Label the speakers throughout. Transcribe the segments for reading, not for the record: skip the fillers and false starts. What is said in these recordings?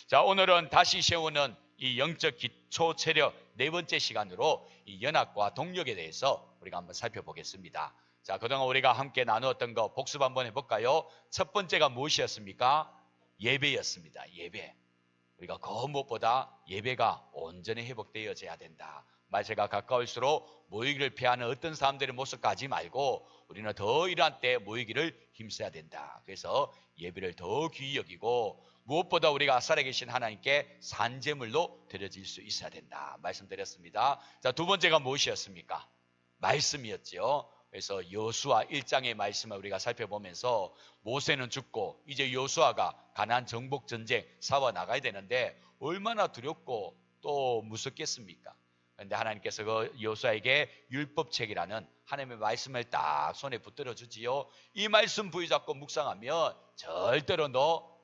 Speaker 1: 자, 오늘은 다시 세우는 이 영적 기초 체력 네 번째 시간으로 이 연합과 동력에 대해서 우리가 한번 살펴보겠습니다. 자, 그동안 우리가 함께 나누었던 거 복습 한번 해볼까요? 첫 번째가 무엇이었습니까? 예배였습니다. 예배. 우리가 그 무엇보다 예배가 온전히 회복되어져야 된다. 말세가 가까울수록 모이기를 피하는 어떤 사람들의 모습 가지 말고 우리는 더 이러한 때 모이기를 힘써야 된다. 그래서 예배를 더 귀히 여기고 무엇보다 우리가 살아계신 하나님께 산제물로 드려질 수 있어야 된다. 말씀드렸습니다. 자, 두 번째가 무엇이었습니까? 말씀이었죠. 그래서 여호수아 1장의 말씀을 우리가 살펴보면서 모세는 죽고 이제 여호수아가 가나안 정복 전쟁 싸워 나가야 되는데 얼마나 두렵고 또 무섭겠습니까? 그런데 하나님께서 그 여호수아에게 율법책이라는 하나님의 말씀을 딱 손에 붙들어 주지요. 이 말씀 부여잡고 묵상하면 절대로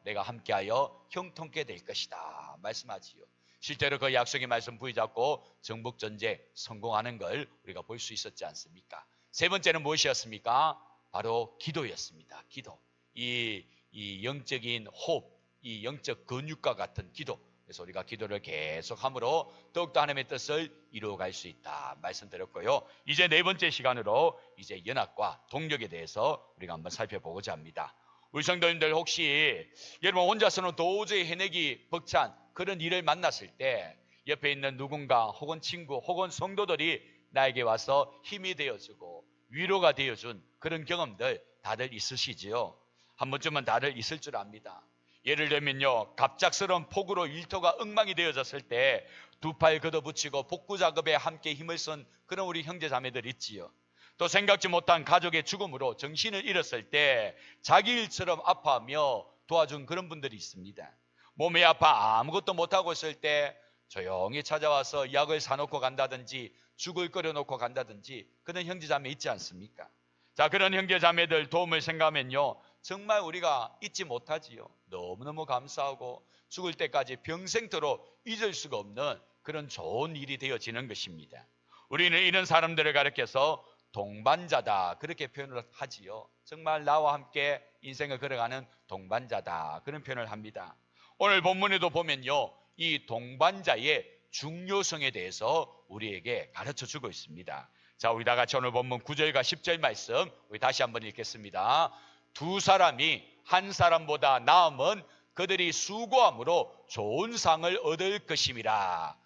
Speaker 1: 내가 함께하여 형통케 될 것이다 말씀하지요. 실제로 그 약속의 말씀 부여잡고 정복 전쟁 성공하는 걸 우리가 볼 수 있었지 않습니까? 세 번째는 무엇이었습니까? 바로 기도였습니다. 기도. 이 영적인 호흡, 이 영적 근육과 같은 기도. 그래서 우리가 기도를 계속 함으로 더욱더 하나님의 뜻을 이루어갈 수 있다 말씀드렸고요. 이제 네 번째 시간으로 이제 연합과 동력에 대해서 우리가 한번 살펴보고자 합니다. 우리 성도님들 혹시 여러분 혼자서는 도저히 해내기 벅찬 그런 일을 만났을 때 옆에 있는 누군가 혹은 친구 혹은 성도들이 나에게 와서 힘이 되어주고 위로가 되어준 그런 경험들 다들 있으시지요? 한 번쯤은 다들 있을 줄 압니다. 예를 들면요, 갑작스러운 폭우로 일터가 엉망이 되어졌을 때 두 팔 걷어붙이고 복구 작업에 함께 힘을 쓴 그런 우리 형제 자매들 있지요. 또 생각지 못한 가족의 죽음으로 정신을 잃었을 때 자기 일처럼 아파하며 도와준 그런 분들이 있습니다. 몸이 아파 아무것도 못하고 있을 때 조용히 찾아와서 약을 사놓고 간다든지 죽을 끓여놓고 간다든지 그런 형제자매 있지 않습니까? 자, 그런 형제자매들 도움을 생각하면요 정말 우리가 잊지 못하지요. 너무너무 감사하고 죽을 때까지 평생토록 잊을 수가 없는 그런 좋은 일이 되어지는 것입니다. 우리는 이런 사람들을 가리켜서 동반자다 그렇게 표현을 하지요. 정말 나와 함께 인생을 걸어가는 동반자다 그런 표현을 합니다. 오늘 본문에도 보면요 이 동반자의 중요성에 대해서 우리에게 가르쳐주고 있습니다. 자, 우리 다 같이 오늘 본문 9절과 10절 말씀 우리 다시 한번 읽겠습니다. 두 사람이 한 사람보다 나음은 그들이 수고함으로 좋은 상을 얻을 것임이라.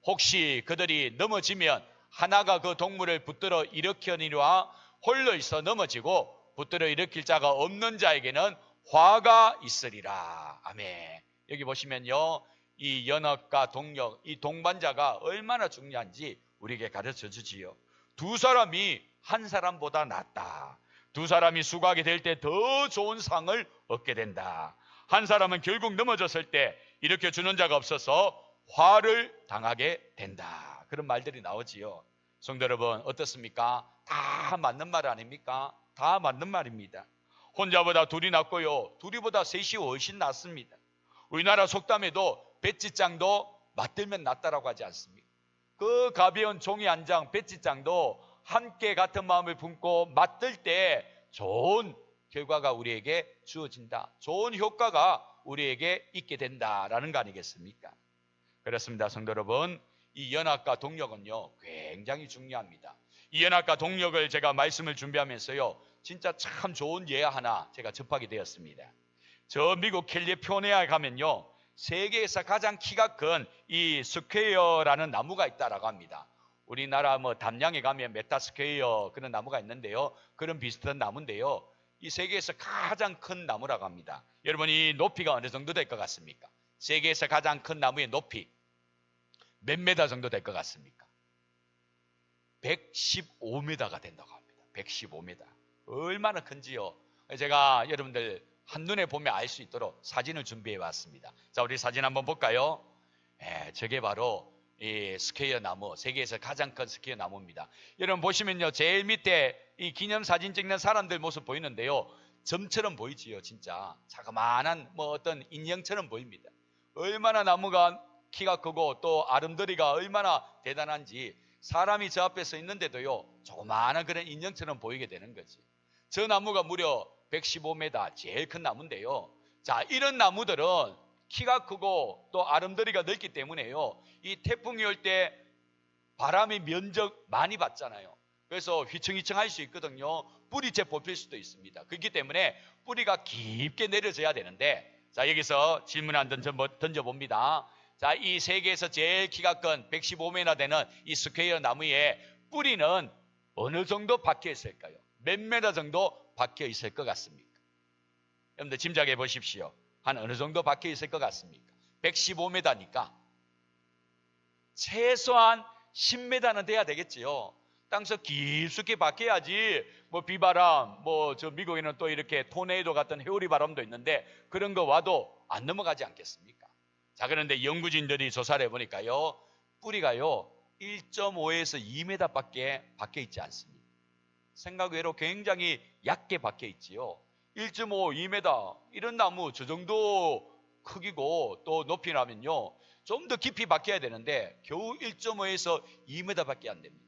Speaker 1: 혹시 그들이 넘어지면 하나가 그 동물을 붙들어 일으키니와 홀로 있어 넘어지고 붙들어 일으킬 자가 없는 자에게는 화가 있으리라. 아멘. 여기 보시면요 이 연합과 동력, 이 동반자가 얼마나 중요한지 우리에게 가르쳐 주지요. 두 사람이 한 사람보다 낫다. 두 사람이 수고하게 될 때 더 좋은 상을 얻게 된다. 한 사람은 결국 넘어졌을 때 일으켜 주는 자가 없어서 화를 당하게 된다. 그런 말들이 나오지요. 성도 여러분 어떻습니까? 다 맞는 말 아닙니까? 다 맞는 말입니다. 혼자보다 둘이 낫고요 둘이보다 셋이 훨씬 낫습니다. 우리나라 속담에도 배지장도 맞들면 낫다라고 하지 않습니까? 그 가벼운 종이 한 장 배지장도 함께 같은 마음을 품고 맞들 때 좋은 결과가 우리에게 주어진다. 좋은 효과가 우리에게 있게 된다라는 거 아니겠습니까? 그렇습니다. 성도 여러분, 이 연합과 동력은요 굉장히 중요합니다. 이 연합과 동력을 제가 말씀을 준비하면서요 진짜 참 좋은 예 하나 제가 접하게 되었습니다. 저 미국 캘리포니아에 가면요 세계에서 가장 키가 큰 이 스퀘어라는 나무가 있다라고 합니다. 우리나라 담양에 가면 메타스퀘어 그런 나무가 있는데요. 그런 비슷한 나무인데요. 이 세계에서 가장 큰 나무라고 합니다. 여러분 이 높이가 어느 정도 될 것 같습니까? 세계에서 가장 큰 나무의 높이 몇 메다 정도 될 것 같습니까? 115m가 된다고 합니다. 115m. 얼마나 큰지요. 제가 여러분들 한눈에 보면 알 수 있도록 사진을 준비해 왔습니다. 자, 우리 사진 한번 볼까요? 저게 바로 이 스퀘어 나무, 세계에서 가장 큰 스퀘어 나무입니다. 여러분 보시면요, 제일 밑에 이 기념사진 찍는 사람들 모습 보이는데요. 점처럼 보이지요, 진짜. 자그마한 어떤 인형처럼 보입니다. 얼마나 나무가 키가 크고 또 아름드리가 얼마나 대단한지 사람이 저 앞에 서 있는데도요, 조그마한 그런 인형처럼 보이게 되는 거지. 저 나무가 무려 115m, 제일 큰 나무인데요. 자, 이런 나무들은 키가 크고 또 아름다리가 넓기 때문에요. 이 태풍이 올 때 바람의 면적 많이 받잖아요. 그래서 휘청휘청할 수 있거든요. 뿌리채 뽑힐 수도 있습니다. 그렇기 때문에 뿌리가 깊게 내려져야 되는데, 자, 여기서 질문 한 던져봅니다. 자, 이 세계에서 제일 키가 큰 115m 되는 이 스퀘어 나무에 뿌리는 어느 정도 박혀 있을까요? 몇 메다 정도 박혀 있을 것 같습니까? 여러분들 짐작해 보십시오. 한 어느 정도 박혀 있을 것 같습니까? 115m니까 최소한 10m는 돼야 되겠지요. 땅서 깊숙이 박혀야지 뭐 비바람, 뭐 저 미국에는 또 이렇게 토네이도 같은 회오리 바람도 있는데 그런 거 와도 안 넘어가지 않겠습니까? 자, 그런데 연구진들이 조사를 해보니까요, 뿌리가요 1.5에서 2m밖에 박혀 있지 않습니다. 생각 외로 굉장히 얕게 박혀 있지요. 1.5, 2m 이런 나무 저 정도 크기고 또 높이라면요 좀 더 깊이 박혀야 되는데 겨우 1.5에서 2m밖에 안 됩니다.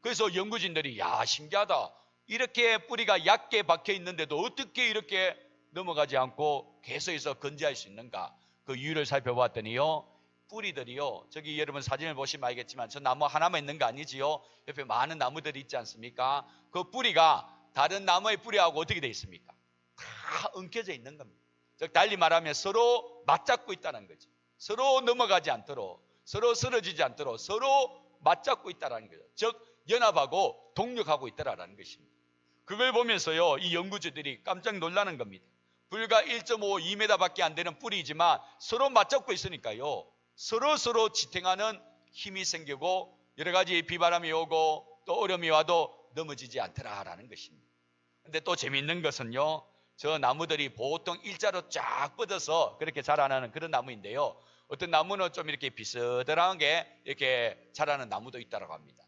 Speaker 1: 그래서 연구진들이 야, 신기하다, 이렇게 뿌리가 얕게 박혀 있는데도 어떻게 이렇게 넘어가지 않고 계속해서 건재할 수 있는가, 그 이유를 살펴봤더니요, 뿌리들이요, 저기 여러분 사진을 보시면 알겠지만 저 나무 하나만 있는 거 아니지요? 옆에 많은 나무들이 있지 않습니까? 그 뿌리가 다른 나무의 뿌리하고 어떻게 되어 있습니까? 다 엉켜져 있는 겁니다. 즉 달리 말하면 서로 맞잡고 있다는 거죠. 서로 넘어가지 않도록, 서로 쓰러지지 않도록 서로 맞잡고 있다는 거죠. 즉 연합하고 동력하고 있다라는 것입니다. 그걸 보면서요, 이 연구자들이 깜짝 놀라는 겁니다. 불과 1.5, 2m밖에 안 되는 뿌리이지만 서로 맞잡고 있으니까요, 서로 지탱하는 힘이 생기고 여러 가지 비바람이 오고 또 어려움이 와도 넘어지지 않더라라는 것입니다. 근데 또 재미있는 것은요, 저 나무들이 보통 일자로 쫙 뻗어서 그렇게 자라나는 그런 나무인데요, 어떤 나무는 좀 이렇게 비스듬하게 이렇게 자라는 나무도 있다고 합니다.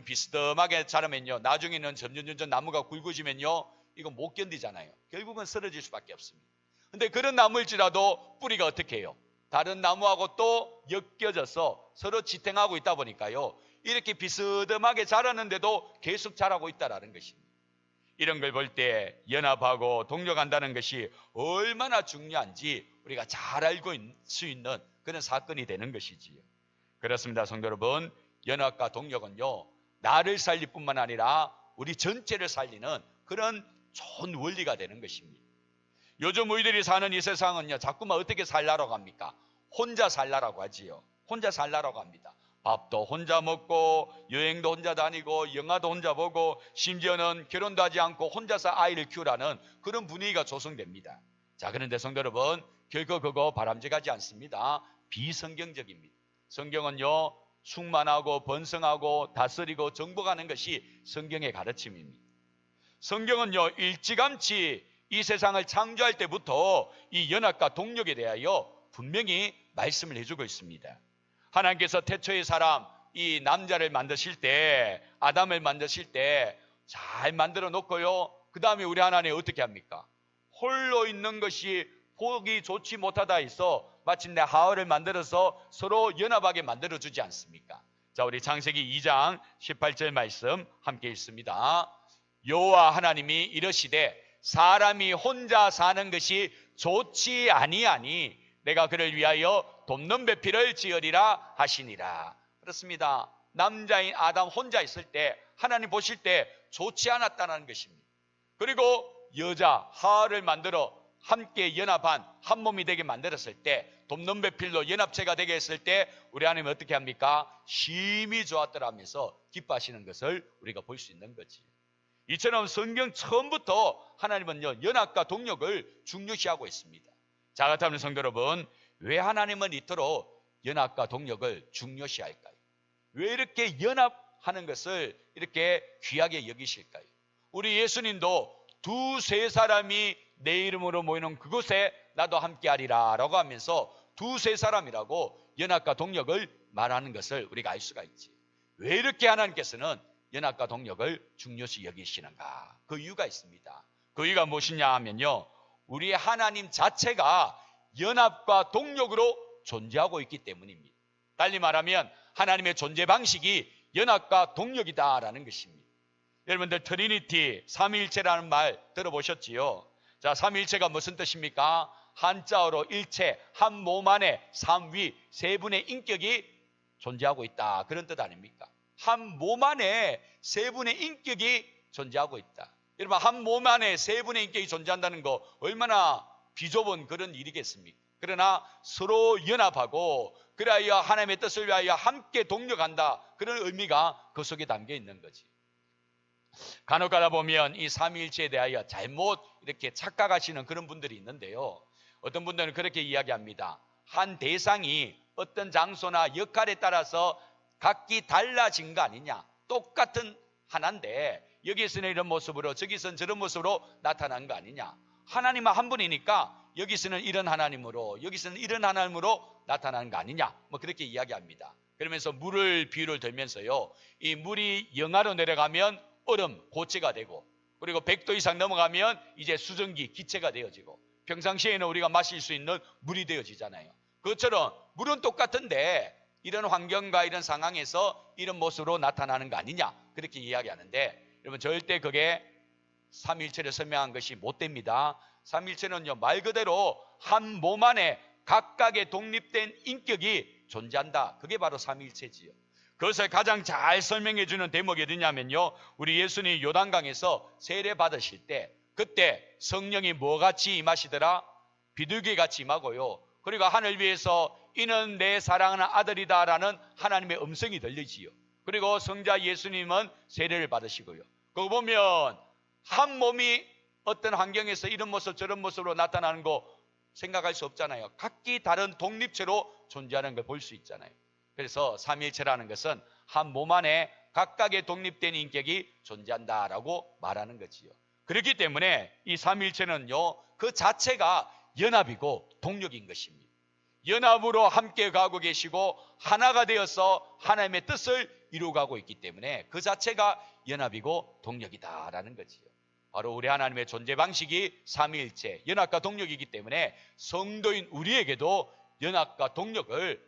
Speaker 1: 비스듬하게 자라면요, 나중에는 점점 나무가 굵어지면요, 이거 못 견디잖아요. 결국은 쓰러질 수밖에 없습니다. 근데 그런 나무일지라도 뿌리가 어떻게 해요? 다른 나무하고 또 엮여져서 서로 지탱하고 있다 보니까요, 이렇게 비스듬하게 자랐는데도 계속 자라고 있다는 것입니다. 이런 걸 볼 때 연합하고 동력한다는 것이 얼마나 중요한지 우리가 잘 알고 있을 수 있는 그런 사건이 되는 것이지요. 그렇습니다, 성도 여러분. 연합과 동력은요, 나를 살릴 뿐만 아니라 우리 전체를 살리는 그런 좋은 원리가 되는 것입니다. 요즘 우리들이 사는 이 세상은요, 자꾸만 어떻게 살라고 합니까? 혼자 살라고 하지요. 혼자 살라고 합니다. 밥도 혼자 먹고 여행도 혼자 다니고 영화도 혼자 보고 심지어는 결혼도 하지 않고 혼자서 아이를 키우라는 그런 분위기가 조성됩니다. 자, 그런데 성도 여러분, 결코 그거 바람직하지 않습니다. 비성경적입니다. 성경은요, 충만하고 번성하고 다스리고 정복하는 것이 성경의 가르침입니다. 성경은요, 일찌감치 이 세상을 창조할 때부터 이 연합과 동력에 대하여 분명히 말씀을 해주고 있습니다. 하나님께서 태초의 사람, 이 남자를 만드실 때, 아담을 만드실 때 잘 만들어 놓고요, 그 다음에 우리 하나님 어떻게 합니까? 홀로 있는 것이 보기 좋지 못하다 해서 마침내 하와를 만들어서 서로 연합하게 만들어 주지 않습니까? 자, 우리 창세기 2장 18절 말씀 함께 읽습니다. 여호와 하나님이 이르시되 사람이 혼자 사는 것이 좋지 아니하니 내가 그를 위하여 돕는 배필을 지으리라 하시니라. 그렇습니다. 남자인 아담 혼자 있을 때 하나님 보실 때 좋지 않았다는 것입니다. 그리고 여자 하와를 만들어 함께 연합한 한 몸이 되게 만들었을 때, 돕는 배필로 연합체가 되게 했을 때 우리 하나님은 어떻게 합니까? 심히 좋았더라면서 기뻐하시는 것을 우리가 볼 수 있는 거지. 이처럼 성경 처음부터 하나님은요, 연합과 동력을 중요시하고 있습니다. 자, 그렇다면 성도 여러분, 왜 하나님은 이토록 연합과 동력을 중요시할까요? 왜 이렇게 연합하는 것을 이렇게 귀하게 여기실까요? 우리 예수님도 두세 사람이 내 이름으로 모이는 그곳에 나도 함께하리라 라고 하면서 두세 사람이라고 연합과 동력을 말하는 것을 우리가 알 수가 있지. 왜 이렇게 하나님께서는 연합과 동력을 중요시 여기시는가? 그 이유가 있습니다. 그 이유가 무엇이냐 하면요, 우리 하나님 자체가 연합과 동력으로 존재하고 있기 때문입니다. 달리 말하면 하나님의 존재 방식이 연합과 동력이다라는 것입니다. 여러분들 트리니티, 삼위일체라는 말 들어보셨지요? 자, 삼위일체가 무슨 뜻입니까? 한자어로 일체, 한 몸 안에 삼위, 세 분의 인격이 존재하고 있다. 그런 뜻 아닙니까? 한 몸 안에 세 분의 인격이 존재하고 있다. 여러분, 한 몸 안에 세 분의 인격이 존재한다는 거 얼마나 비좁은 그런 일이겠습니까? 그러나 서로 연합하고 그리하여 하나님의 뜻을 위하여 함께 동력한다. 그런 의미가 그 속에 담겨 있는 거지. 간혹 가다 보면 이 삼위일체에 대하여 잘못 이렇게 착각하시는 그런 분들이 있는데요. 어떤 분들은 그렇게 이야기합니다. 한 대상이 어떤 장소나 역할에 따라서 각기 달라진 거 아니냐. 똑같은 하나인데 여기서는 이런 모습으로 저기서는 저런 모습으로 나타난 거 아니냐. 하나님은 한 분이니까 여기서는 이런 하나님으로 여기서는 이런 하나님으로 나타나는 거 아니냐. 뭐 그렇게 이야기합니다. 그러면서 물을 비유를 들면서요. 이 물이 영하로 내려가면 얼음, 고체가 되고 그리고 100도 이상 넘어가면 이제 수증기, 기체가 되어지고 평상시에는 우리가 마실 수 있는 물이 되어지잖아요. 그것처럼 물은 똑같은데 이런 환경과 이런 상황에서 이런 모습으로 나타나는 거 아니냐. 그렇게 이야기하는데 여러분 절대 그게 삼위일체를 설명한 것이 못됩니다. 삼위일체는요 말 그대로 한 몸 안에 각각의 독립된 인격이 존재한다. 그게 바로 삼위일체지요. 그것을 가장 잘 설명해 주는 대목이 어디냐면요. 우리 예수님이 요단강에서 세례 받으실 때 그때 성령이 뭐같이 임하시더라? 비둘기같이 임하고요. 그리고 하늘 위에서 이는 내 사랑하는 아들이다 라는 하나님의 음성이 들리지요. 그리고 성자 예수님은 세례를 받으시고요. 그거 보면 한 몸이 어떤 환경에서 이런 모습 저런 모습으로 나타나는 거 생각할 수 없잖아요. 각기 다른 독립체로 존재하는 걸 볼 수 있잖아요. 그래서 삼위일체라는 것은 한 몸 안에 각각의 독립된 인격이 존재한다라고 말하는 거지요. 그렇기 때문에 이 삼위일체는요 그 자체가 연합이고 동력인 것입니다. 연합으로 함께 가고 계시고 하나가 되어서 하나님의 뜻을 이루어가고 있기 때문에 그 자체가 연합이고 동력이다라는 거지요. 바로 우리 하나님의 존재 방식이 삼위일체, 연합과 동력이기 때문에 성도인 우리에게도 연합과 동력을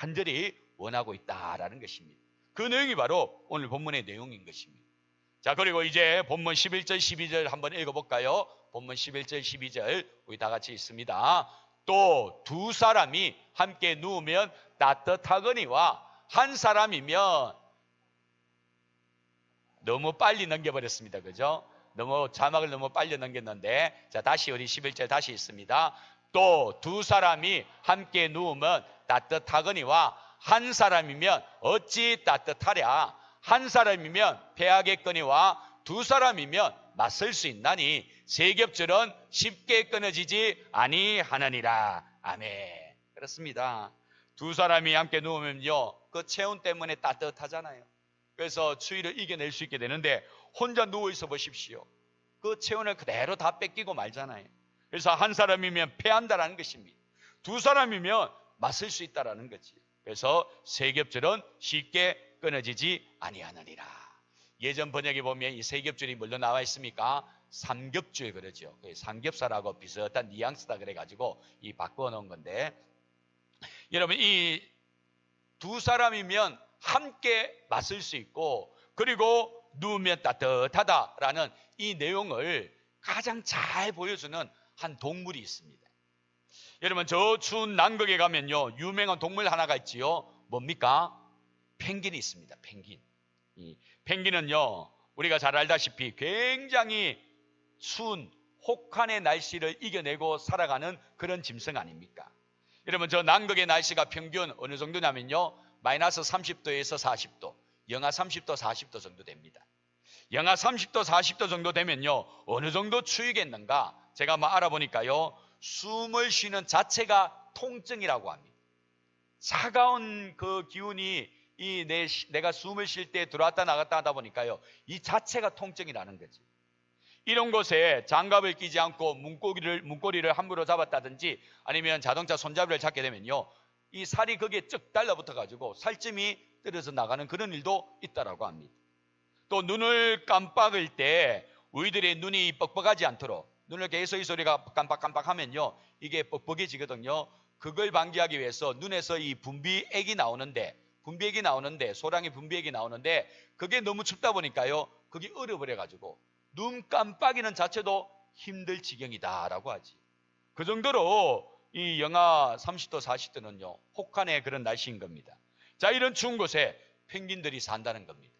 Speaker 1: 간절히 원하고 있다라는 것입니다. 그 내용이 바로 오늘 본문의 내용인 것입니다. 자, 그리고 이제 본문 11절 12절 한번 읽어볼까요? 본문 11절 12절 우리 다 같이 있습니다. 또 두 사람이 함께 누우면 따뜻하거니와 한 사람이면 너무 빨리 넘겨버렸습니다. 그죠? 자막을 너무 빨리 넘겼는데 자 다시 우리 11절 다시 있습니다. 또 두 사람이 함께 누우면 따뜻하거니와 한 사람이면 어찌 따뜻하랴. 한 사람이면 패하겠거니와 두 사람이면 맞설 수 있나니 세 겹줄은 쉽게 끊어지지 아니하느니라. 아멘. 그렇습니다. 두 사람이 함께 누우면요 그 체온 때문에 따뜻하잖아요. 그래서 추위를 이겨낼 수 있게 되는데 혼자 누워있어 보십시오. 그 체온을 그대로 다 뺏기고 말잖아요. 그래서 한 사람이면 패한다라는 것입니다. 두 사람이면 맞설 수 있다라는 거지. 그래서 세 겹줄은 쉽게 끊어지지 아니하느니라. 예전 번역에 보면 이 세 겹줄이 뭘로 나와 있습니까? 삼겹줄 그러죠. 삼겹살하고 비슷한 뉘앙스다 그래가지고 이 바꿔놓은 건데 여러분 이 두 사람이면 함께 맞설 수 있고 그리고 누우면 따뜻하다라는 이 내용을 가장 잘 보여주는 한 동물이 있습니다. 여러분 저 추운 남극에 가면요 유명한 동물 하나가 있지요. 뭡니까? 펭귄이 있습니다. 펭귄. 이 펭귄은요 우리가 잘 알다시피 굉장히 추운 혹한의 날씨를 이겨내고 살아가는 그런 짐승 아닙니까? 여러분 저 남극의 날씨가 평균 어느 정도냐면요 마이너스 30도에서 40도, 영하 30도, 40도 정도 됩니다. 영하 30도, 40도 정도 되면요 어느 정도 추위겠는가? 제가 한번 알아보니까요 숨을 쉬는 자체가 통증이라고 합니다. 차가운 그 기운이 내가 숨을 쉴 때 들어왔다 나갔다 하다 보니까요 이 자체가 통증이라는 거지. 이런 곳에 장갑을 끼지 않고 문고리를 함부로 잡았다든지 아니면 자동차 손잡이를 잡게 되면요 이 살이 거기에 쭉 달라붙어 가지고 살점이 떨어져 나가는 그런 일도 있다라고 합니다. 또 눈을 깜빡일 때 우리들의 눈이 뻑뻑하지 않도록 눈을 계속 이 소리가 깜빡깜빡하면요 이게 뻑뻑해지거든요. 그걸 방지하기 위해서 눈에서 이 분비액이 나오는데 소량의 분비액이 나오는데 그게 너무 춥다 보니까요 그게 얼어버려 가지고 눈 깜빡이는 자체도 힘들 지경이다라고 하지. 그 정도로 이 영하 30도, 40도는요, 혹한의 그런 날씨인 겁니다. 자, 이런 추운 곳에 펭귄들이 산다는 겁니다.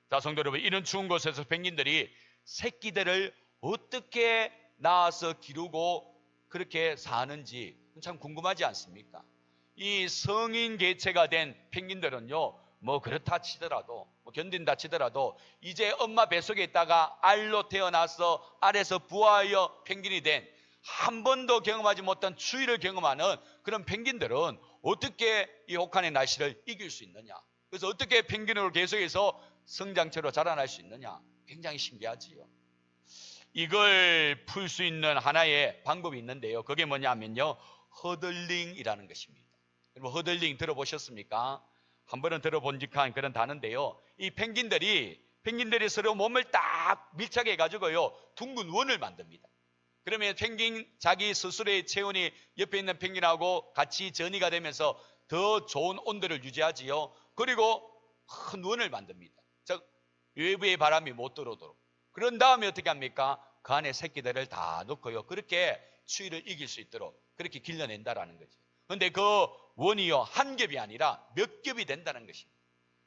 Speaker 1: 자, 성도 여러분, 이런 추운 곳에서 펭귄들이 새끼들을 어떻게 낳아서 기르고 그렇게 사는지 참 궁금하지 않습니까? 이 성인 개체가 된 펭귄들은요, 뭐 그렇다 치더라도, 견딘다 치더라도 이제 엄마 뱃속에 있다가 알로 태어나서 알에서 부화하여 펭귄이 된 한 번도 경험하지 못한 추위를 경험하는 그런 펭귄들은 어떻게 이 혹한의 날씨를 이길 수 있느냐? 그래서 어떻게 펭귄으로 계속해서 성장체로 자라날 수 있느냐? 굉장히 신기하지요. 이걸 풀 수 있는 하나의 방법이 있는데요. 그게 뭐냐면요, 허들링이라는 것입니다. 여러분, 허들링 들어보셨습니까? 한 번은 들어본 듯한 그런 단어인데요. 이 펭귄들이 서로 몸을 딱 밀착해 가지고요, 둥근 원을 만듭니다. 그러면 펭귄 자기 스스로의 체온이 옆에 있는 펭귄하고 같이 전이가 되면서 더 좋은 온도를 유지하지요. 그리고 큰 원을 만듭니다. 즉 외부의 바람이 못 들어오도록. 그런 다음에 어떻게 합니까? 그 안에 새끼들을 다 넣고요, 그렇게 추위를 이길 수 있도록 그렇게 길러낸다라는 거죠. 그런데 그 원이요, 한 겹이 아니라 몇 겹이 된다는 것입니다.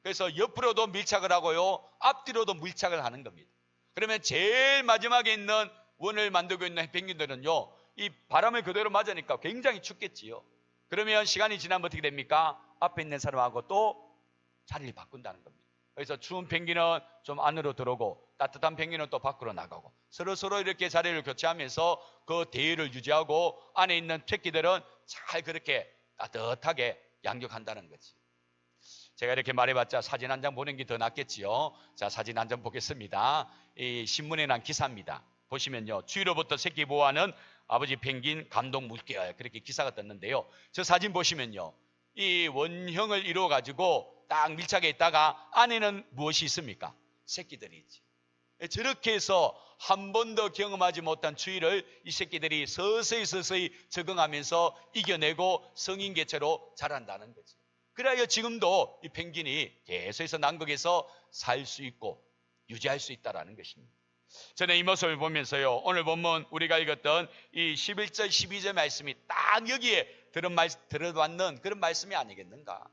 Speaker 1: 그래서 옆으로도 밀착을 하고요, 앞뒤로도 밀착을 하는 겁니다. 그러면 제일 마지막에 있는 원을 만들고 있는 펭귄들은요, 이 바람을 그대로 맞으니까 굉장히 춥겠지요. 그러면 시간이 지나면 어떻게 됩니까? 앞에 있는 사람하고 또 자리를 바꾼다는 겁니다. 그래서 추운 펭귄은 좀 안으로 들어오고 따뜻한 펭귄은 또 밖으로 나가고 서로 이렇게 자리를 교체하면서 그 대의를 유지하고 안에 있는 새끼들은 잘 그렇게 따뜻하게 양육한다는 거지. 제가 이렇게 말해봤자 사진 한 장 보는 게 더 낫겠지요. 자, 사진 한 장 보겠습니다. 이 신문에 난 기사입니다. 보시면요, 추위로부터 새끼 보호하는 아버지 펭귄 감동 물결, 그렇게 기사가 떴는데요. 저 사진 보시면요, 이 원형을 이루어 가지고 딱 밀착해 있다가 안에는 무엇이 있습니까? 새끼들이 있지. 저렇게 해서 한 번도 경험하지 못한 추위를 이 새끼들이 서서히 적응하면서 이겨내고 성인 개체로 자란다는 거죠. 그래야 지금도 이 펭귄이 계속해서 남극에서 살 수 있고 유지할 수 있다는 것입니다. 저는 이 모습을 보면서요, 오늘 본문 우리가 읽었던 이 11절 12절 말씀이 딱 여기에 들어맞는 그런 말씀이 아니겠는가.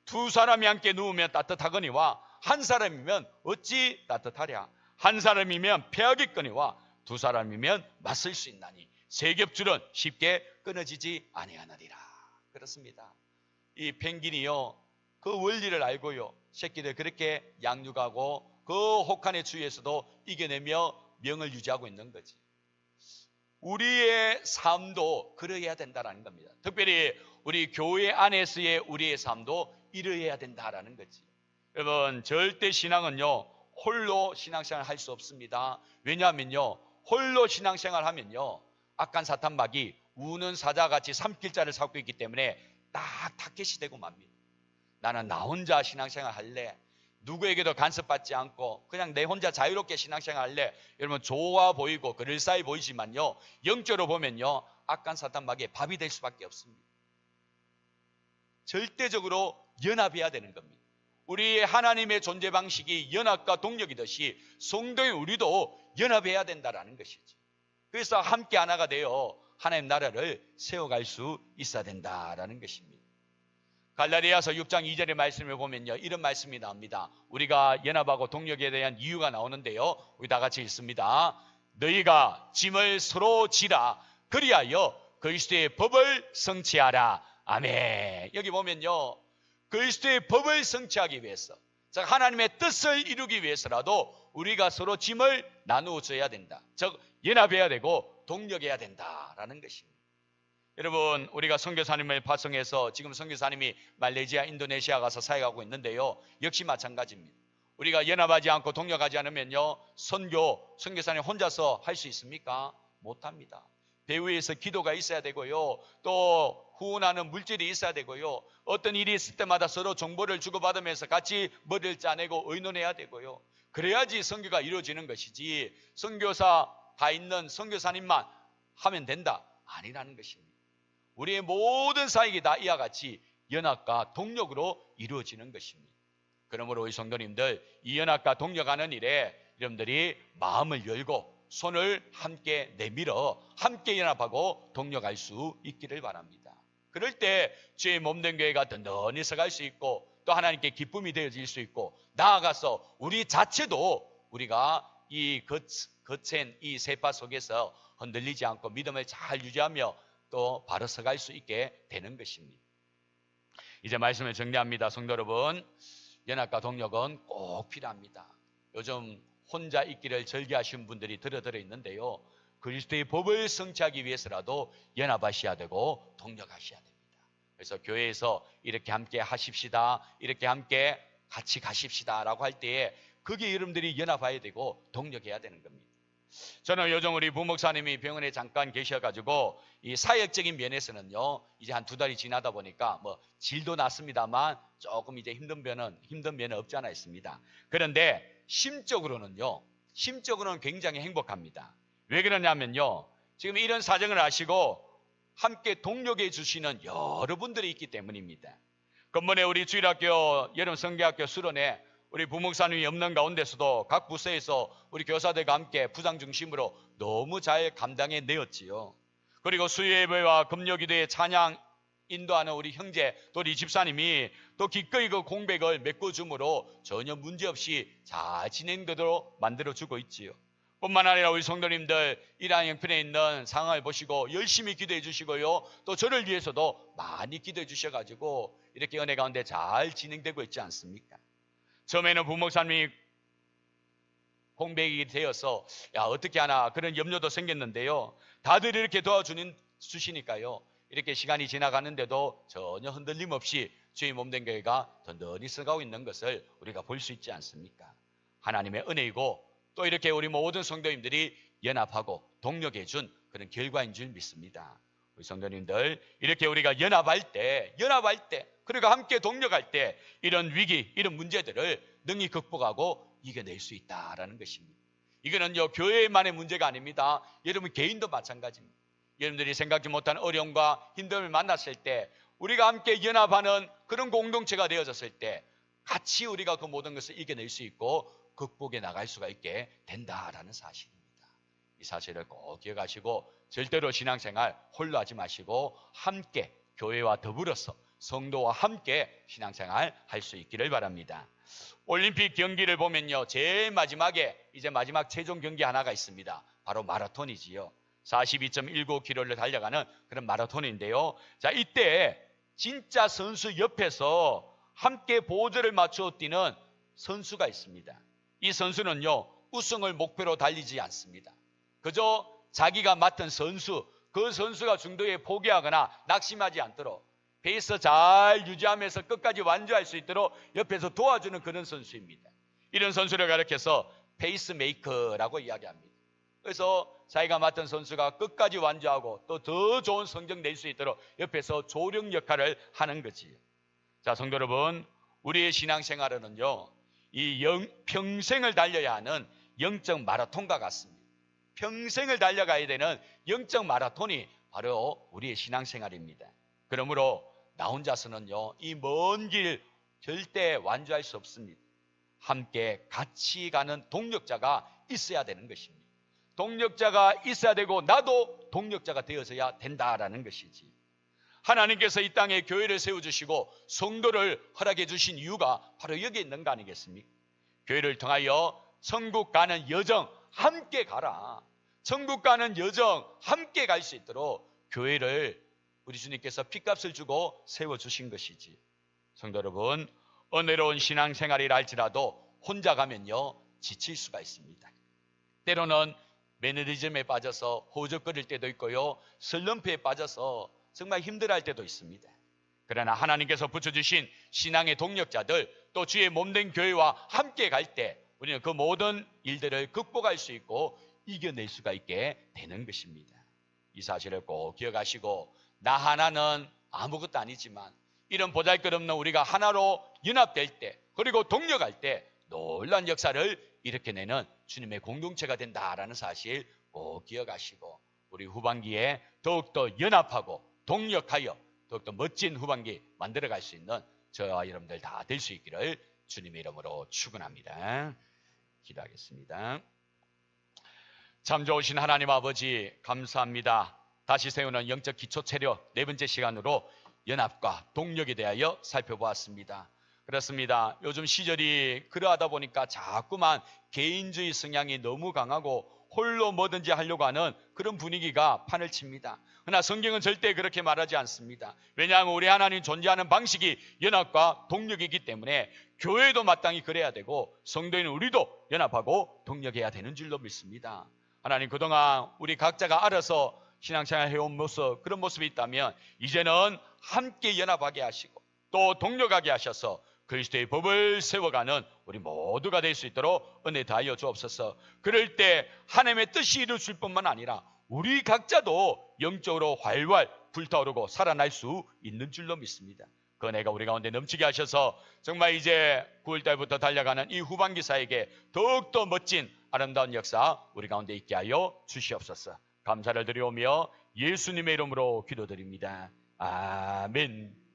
Speaker 1: 두 사람이 함께 누우면 따뜻하거니와 한 사람이면 어찌 따뜻하랴. 한 사람이면 패하겠거니와 두 사람이면 맞설 수 있나니 세 겹줄은 쉽게 끊어지지 아니하느니라. 그렇습니다. 이 펭귄이요, 그 원리를 알고요, 새끼들 그렇게 양육하고 그 혹한의 추위에서도 이겨내며 명을 유지하고 있는 거지. 우리의 삶도 그러해야 된다는 겁니다. 특별히 우리 교회 안에서의 우리의 삶도 이러해야 된다는 거지. 여러분, 절대 신앙은요, 홀로 신앙생활 할 수 없습니다. 왜냐하면요, 홀로 신앙생활 하면요, 악한 사탄막이 우는 사자같이 삼킬자를 삼고 있기 때문에 딱 타겟이 되고 맙니다. 나는 나 혼자 신앙생활 할래, 누구에게도 간섭받지 않고 그냥 내 혼자 자유롭게 신앙생활 할래. 여러분, 좋아 보이고 그럴싸해 보이지만요, 영적으로 보면요, 악한 사탄막의 밥이 될 수밖에 없습니다. 절대적으로 연합해야 되는 겁니다. 우리 하나님의 존재 방식이 연합과 동력이듯이 성도인 우리도 연합해야 된다는 것이죠. 그래서 함께 하나가 되어 하나님 나라를 세워갈 수 있어야 된다는 것입니다. 갈라디아서 6장 2절의 말씀을 보면요, 이런 말씀이 나옵니다. 우리가 연합하고 동력에 대한 이유가 나오는데요, 우리 다 같이 읽습니다. 너희가 짐을 서로 지라, 그리하여 그리스도의 법을 성취하라. 아멘. 여기 보면요, 그리스도의 법을 성취하기 위해서, 즉 하나님의 뜻을 이루기 위해서라도 우리가 서로 짐을 나누어줘야 된다. 즉 연합해야 되고 동력해야 된다라는 것입니다. 여러분, 우리가 선교사님을 파송해서 지금 선교사님이 말레이시아, 인도네시아 가서 사역하고 있는데요, 역시 마찬가지입니다. 우리가 연합하지 않고 동력하지 않으면요, 선교사님 혼자서 할 수 있습니까? 못합니다. 배후에서 기도가 있어야 되고요, 또 후원하는 물질이 있어야 되고요, 어떤 일이 있을 때마다 서로 정보를 주고받으면서 같이 머리를 짜내고 의논해야 되고요, 그래야지 선교가 이루어지는 것이지 선교사 가 있는 선교사님만 하면 된다, 아니라는 것입니다. 우리의 모든 사역이 다 이와 같이 연합과 동력으로 이루어지는 것입니다. 그러므로 우리 성도님들, 이 연합과 동력하는 일에 여러분들이 마음을 열고 손을 함께 내밀어 함께 연합하고 동력할 수 있기를 바랍니다. 그럴 때 주의 몸된 교회가 든든히 서갈 수 있고 또 하나님께 기쁨이 되어질 수 있고 나아가서 우리 자체도 우리가 이 거센 이 세파 속에서 흔들리지 않고 믿음을 잘 유지하며 또 바로 서갈 수 있게 되는 것입니다. 이제 말씀을 정리합니다. 성도 여러분, 연합과 동력은 꼭 필요합니다. 요즘 혼자 있기를 즐겨하시는 분들이 들어 있는데요. 그리스도의 법을 성취하기 위해서라도 연합하셔야 되고 동력하셔야 됩니다. 그래서 교회에서 이렇게 함께 하십시다, 이렇게 함께 같이 가십시다 라고 할 때에 거기에 여러분들이 연합해야 되고 동력해야 되는 겁니다. 저는 요즘 우리 부목사님이 병원에 잠깐 계셔가지고 이 사역적인 면에서는요, 이제 한 2달이 지나다 보니까 뭐 질도 났습니다만 조금 이제 힘든 면은 없지 않아 있습니다. 그런데 심적으로는 굉장히 행복합니다. 왜 그러냐면요, 지금 이런 사정을 아시고 함께 동력해 주시는 여러분들이 있기 때문입니다. 근본에 우리 주일학교 여름 성경학교 수련회 우리 부목사님이 없는 가운데서도 각 부서에서 우리 교사들과 함께 부장 중심으로 너무 잘 감당해 내었지요. 그리고 수요예배와 금요기도의 찬양 인도하는 우리 형제 또 우리 집사님이 또 기꺼이 그 공백을 메꿔줌으로 전혀 문제없이 잘 진행되도록 만들어주고 있지요. 뿐만 아니라 우리 성도님들 이란 형편에 있는 상황을 보시고 열심히 기도해 주시고요. 또 저를 위해서도 많이 기도해 주셔가지고 이렇게 은혜 가운데 잘 진행되고 있지 않습니까? 처음에는 부목사님이 공백이 되어서 어떻게 하나 그런 염려도 생겼는데요. 다들 이렇게 도와주시니까요. 이렇게 시간이 지나가는데도 전혀 흔들림 없이 주의 몸된 교회가 든든히 서가고 있는 것을 우리가 볼 수 있지 않습니까? 하나님의 은혜이고 또 이렇게 우리 모든 성도님들이 연합하고 동력해 준 그런 결과인 줄 믿습니다. 우리 성도님들 이렇게 우리가 연합할 때 그리고 함께 동력할 때 이런 위기, 이런 문제들을 능히 극복하고 이겨낼 수 있다라는 것입니다. 이거는요, 교회만의 문제가 아닙니다. 여러분 개인도 마찬가지입니다. 여러분들이 생각지 못한 어려움과 힘듦을 만났을 때 우리가 함께 연합하는 그런 공동체가 되어졌을 때 같이 우리가 그 모든 것을 이겨낼 수 있고 극복해 나갈 수가 있게 된다라는 사실입니다. 이 사실을 꼭 기억하시고 절대로 신앙생활 홀로 하지 마시고 함께 교회와 더불어서 성도와 함께 신앙생활 할 수 있기를 바랍니다. 올림픽 경기를 보면요, 제일 마지막에 이제 마지막 최종 경기 하나가 있습니다. 바로 마라톤이지요. 42.19km를 달려가는 그런 마라톤인데요. 자, 이때 진짜 선수 옆에서 함께 보조를 맞추어 뛰는 선수가 있습니다. 이 선수는요, 우승을 목표로 달리지 않습니다. 그저 자기가 맡은 선수, 그 선수가 중도에 포기하거나 낙심하지 않도록 페이스 잘 유지하면서 끝까지 완주할 수 있도록 옆에서 도와주는 그런 선수입니다. 이런 선수를 가리켜서 페이스메이커라고 이야기합니다. 그래서 자기가 맡은 선수가 끝까지 완주하고 또 더 좋은 성적 낼 수 있도록 옆에서 조력 역할을 하는 거지요. 자, 성도 여러분, 우리의 신앙생활은요, 평생을 달려야 하는 영적 마라톤과 같습니다. 평생을 달려가야 되는 영적 마라톤이 바로 우리의 신앙생활입니다. 그러므로 나 혼자서는요, 이 먼 길 절대 완주할 수 없습니다. 함께 같이 가는 동력자가 있어야 되는 것입니다. 동력자가 있어야 되고 나도 동력자가 되어서야 된다라는 것이지. 하나님께서 이 땅에 교회를 세워주시고 성도를 허락해 주신 이유가 바로 여기에 있는 거 아니겠습니까? 교회를 통하여 천국 가는 여정 함께 가라. 천국 가는 여정 함께 갈 수 있도록 교회를 우리 주님께서 핏값을 주고 세워주신 것이지. 성도 여러분, 은혜로운 신앙생활이라 할지라도 혼자 가면요, 지칠 수가 있습니다. 때로는 매너리즘에 빠져서 허우적거릴 때도 있고요, 슬럼프에 빠져서 정말 힘들어할 때도 있습니다. 그러나 하나님께서 붙여주신 신앙의 동력자들, 또 주의 몸된 교회와 함께 갈 때 우리는 그 모든 일들을 극복할 수 있고 이겨낼 수가 있게 되는 것입니다. 이 사실을 꼭 기억하시고, 나 하나는 아무것도 아니지만 이런 보잘것없는 우리가 하나로 연합될 때, 그리고 동력할 때 놀라운 역사를 일으켜내는 주님의 공동체가 된다라는 사실 꼭 기억하시고, 우리 후반기에 더욱더 연합하고 동력하여 더욱더 멋진 후반기 만들어갈 수 있는 저와 여러분들 다 될 수 있기를 주님의 이름으로 축원합니다. 기도하겠습니다. 참 좋으신 하나님 아버지 감사합니다. 다시 세우는 영적 기초 체력 네 번째 시간으로 연합과 동력에 대하여 살펴보았습니다. 그렇습니다. 요즘 시절이 그러하다 보니까 자꾸만 개인주의 성향이 너무 강하고 홀로 뭐든지 하려고 하는 그런 분위기가 판을 칩니다. 그러나 성경은 절대 그렇게 말하지 않습니다. 왜냐하면 우리 하나님 존재하는 방식이 연합과 동력이기 때문에 교회도 마땅히 그래야 되고 성도인 우리도 연합하고 동력해야 되는 줄로 믿습니다. 하나님 그동안 우리 각자가 알아서 신앙생활 해온 모습, 그런 모습이 있다면 이제는 함께 연합하게 하시고 또 동력하게 하셔서 그리스도의 법을 세워가는 우리 모두가 될 수 있도록 은혜 다하여 주옵소서. 그럴 때 하나님의 뜻이 이루어질 뿐만 아니라 우리 각자도 영적으로 활활 불타오르고 살아날 수 있는 줄로 믿습니다. 그 은혜가 우리 가운데 넘치게 하셔서 정말 이제 9월달부터 달려가는 이 후반기 사에게 더욱더 멋진 아름다운 역사 우리 가운데 있게 하여 주시옵소서. 감사를 드리오며 예수님의 이름으로 기도드립니다. 아멘.